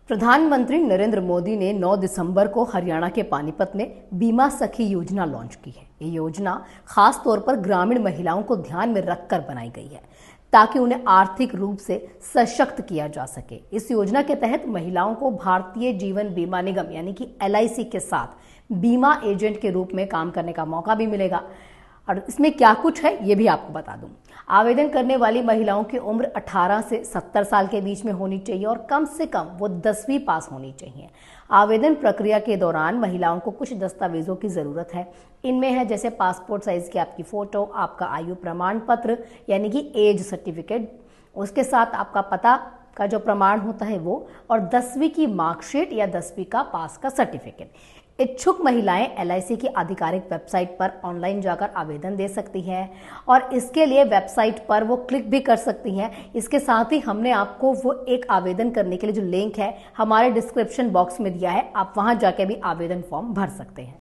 प्रधानमंत्री नरेंद्र मोदी ने 9 दिसंबर को हरियाणा के पानीपत में बीमा सखी योजना लॉन्च की है। ये योजना खास तौर पर ग्रामीण महिलाओं को ध्यान में रखकर बनाई गई है ताकि उन्हें आर्थिक रूप से सशक्त किया जा सके। इस योजना के तहत महिलाओं को भारतीय जीवन बीमा निगम यानी कि LIC के साथ बीमा एजेंट के रूप में काम करने का मौका भी मिलेगा। और इसमें क्या कुछ है ये भी आपको बता दूं। आवेदन करने वाली महिलाओं की उम्र 18 से 70 साल के बीच में होनी चाहिए और कम से कम वो 10वीं पास होनी चाहिए। आवेदन प्रक्रिया के दौरान महिलाओं को कुछ दस्तावेजों की जरूरत है। इनमें है जैसे पासपोर्ट साइज की आपकी फोटो, आपका आयु प्रमाण पत्र यानी कि एज सर्टिफिकेट, उसके साथ आपका पता का जो प्रमाण होता है वो, और 10वीं की मार्कशीट या 10वीं का पास का सर्टिफिकेट। इच्छुक महिलाएं LIC की आधिकारिक वेबसाइट पर ऑनलाइन जाकर आवेदन दे सकती हैं और इसके लिए वेबसाइट पर वो क्लिक भी कर सकती हैं। इसके साथ ही हमने आपको वो एक आवेदन करने के लिए जो लिंक है हमारे डिस्क्रिप्शन बॉक्स में दिया है, आप वहां जाके भी आवेदन फॉर्म भर सकते हैं।